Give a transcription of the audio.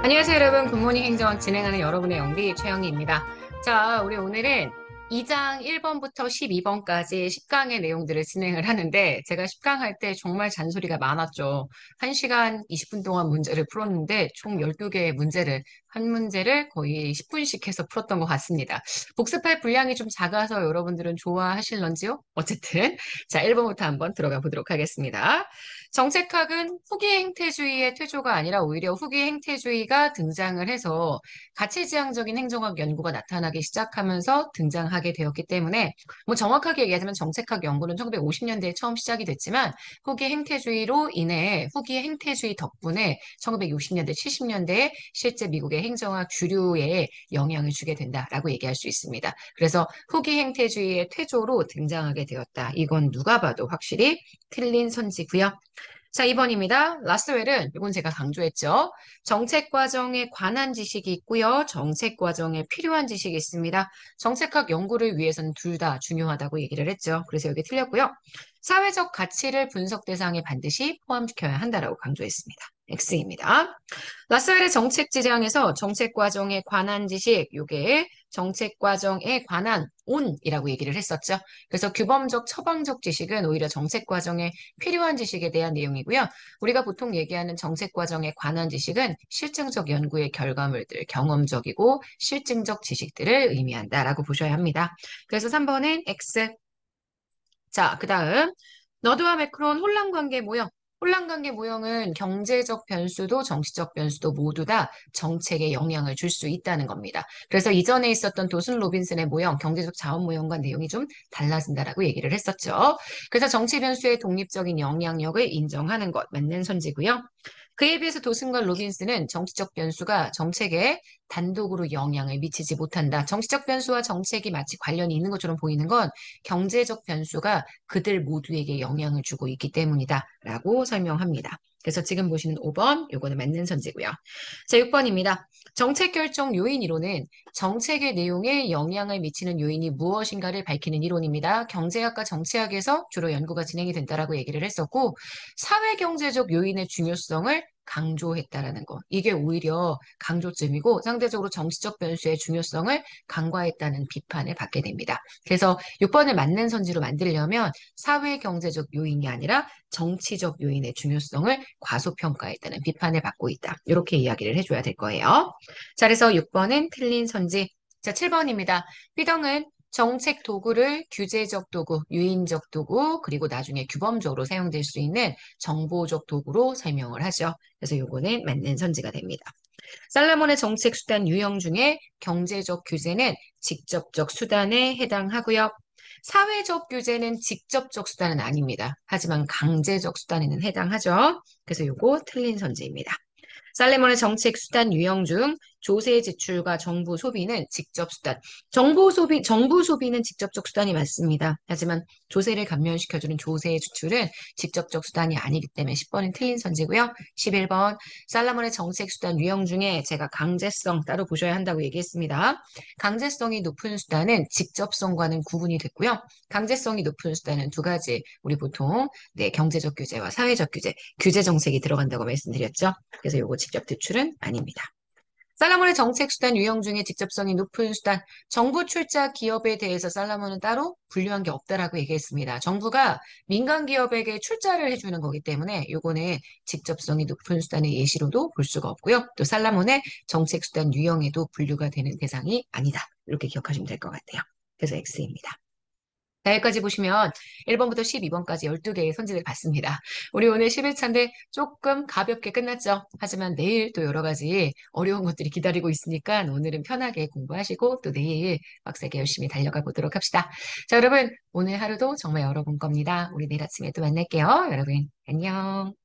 안녕하세요, 여러분. 굿모닝 행정 진행하는 여러분의 영디 최영희입니다. 자, 우리 오늘은 2장 1번부터 12번까지 10강의 내용들을 진행을 하는데 제가 10강 할 때 정말 잔소리가 많았죠. 1시간 20분 동안 문제를 풀었는데 총 12개의 문제를 한 문제를 거의 10분씩 해서 풀었던 것 같습니다. 복습할 분량이 좀 작아서 여러분들은 좋아하실런지요? 어쨌든 자, 1번부터 한번 들어가 보도록 하겠습니다. 정책학은 후기 행태주의의 퇴조가 아니라 오히려 후기 행태주의가 등장을 해서 가치지향적인 행정학 연구가 나타나기 시작하면서 등장하게 되었기 때문에 뭐 정확하게 얘기하자면 정책학 연구는 1950년대에 처음 시작이 됐지만 후기 행태주의로 인해 후기 행태주의 덕분에 1960년대, 70년대에 실제 미국의 행정학 주류에 영향을 주게 된다라고 얘기할 수 있습니다. 그래서 후기 행태주의의 퇴조로 등장하게 되었다. 이건 누가 봐도 확실히 틀린 선지고요. 자, 2번입니다. 라스웰은, 이건 제가 강조했죠. 정책 과정에 관한 지식이 있고요. 정책 과정에 필요한 지식이 있습니다. 정책학 연구를 위해서는 둘 다 중요하다고 얘기를 했죠. 그래서 여기 틀렸고요. 사회적 가치를 분석 대상에 반드시 포함시켜야 한다라고 강조했습니다. X입니다. 라스웰의 정책 지향에서 정책 과정에 관한 지식, 요게 정책 과정에 관한 온이라고 얘기를 했었죠. 그래서 규범적, 처방적 지식은 오히려 정책 과정에 필요한 지식에 대한 내용이고요. 우리가 보통 얘기하는 정책 과정에 관한 지식은 실증적 연구의 결과물들, 경험적이고 실증적 지식들을 의미한다라고 보셔야 합니다. 그래서 3번은 X. 자, 그 다음 너드와 매크론 혼란 관계 모형. 혼란 관계 모형은 경제적 변수도 정치적 변수도 모두 다 정책에 영향을 줄 수 있다는 겁니다. 그래서 이전에 있었던 도슨 로빈슨의 모형, 경제적 자원 모형과 내용이 좀 달라진다라고 얘기를 했었죠. 그래서 정치 변수의 독립적인 영향력을 인정하는 것, 맞는 선지고요. 그에 비해서 도슨과 로빈슨은 정치적 변수가 정책에 단독으로 영향을 미치지 못한다. 정치적 변수와 정책이 마치 관련이 있는 것처럼 보이는 건 경제적 변수가 그들 모두에게 영향을 주고 있기 때문이다. 라고 설명합니다. 그래서 지금 보시는 5번, 요거는 맞는 선지고요. 자, 6번입니다. 정책 결정 요인 이론은 정책의 내용에 영향을 미치는 요인이 무엇인가를 밝히는 이론입니다. 경제학과 정치학에서 주로 연구가 진행이 된다라고 얘기를 했었고, 사회경제적 요인의 중요성을 강조했다라는 거. 이게 오히려 강조점이고 상대적으로 정치적 변수의 중요성을 간과했다는 비판을 받게 됩니다. 그래서 6번을 맞는 선지로 만들려면 사회 경제적 요인이 아니라 정치적 요인의 중요성을 과소평가했다는 비판을 받고 있다. 이렇게 이야기를 해줘야 될 거예요. 자, 그래서 6번은 틀린 선지. 자, 7번입니다. 휘덩은 정책 도구를 규제적 도구, 유인적 도구, 그리고 나중에 규범적으로 사용될 수 있는 정보적 도구로 설명을 하죠. 그래서 요거는 맞는 선지가 됩니다. 살라몬의 정책 수단 유형 중에 경제적 규제는 직접적 수단에 해당하고요. 사회적 규제는 직접적 수단은 아닙니다. 하지만 강제적 수단에는 해당하죠. 그래서 요거 틀린 선지입니다. 살레몬의 정책 수단 유형 중 조세 지출과 정부 소비는 직접 수단. 정부 소비는 직접적 수단이 맞습니다. 하지만 조세를 감면시켜주는 조세 지출은 직접적 수단이 아니기 때문에 10번은 틀린 선지고요. 11번 살라몬의 정책 수단 유형 중에 제가 강제성 따로 보셔야 한다고 얘기했습니다. 강제성이 높은 수단은 직접성과는 구분이 됐고요. 강제성이 높은 수단은 두 가지. 우리 보통 네, 경제적 규제와 사회적 규제, 규제 정책이 들어간다고 말씀드렸죠. 그래서 요거 직접 대출은 아닙니다. 살라몬의 정책 수단 유형 중에 직접성이 높은 수단, 정부 출자 기업에 대해서 살라몬은 따로 분류한 게 없다라고 얘기했습니다. 정부가 민간 기업에게 출자를 해주는 거기 때문에 요거는 직접성이 높은 수단의 예시로도 볼 수가 없고요. 또 살라몬의 정책 수단 유형에도 분류가 되는 대상이 아니다. 이렇게 기억하시면 될 것 같아요. 그래서 X입니다. 자, 여기까지 보시면 1번부터 12번까지 12개의 선지를 봤습니다. 우리 오늘 11차인데 조금 가볍게 끝났죠. 하지만 내일 또 여러 가지 어려운 것들이 기다리고 있으니까 오늘은 편하게 공부하시고 또 내일 빡세게 열심히 달려가 보도록 합시다. 자, 여러분 오늘 하루도 정말 여러분 겁니다. 우리 내일 아침에 또 만날게요. 여러분 안녕.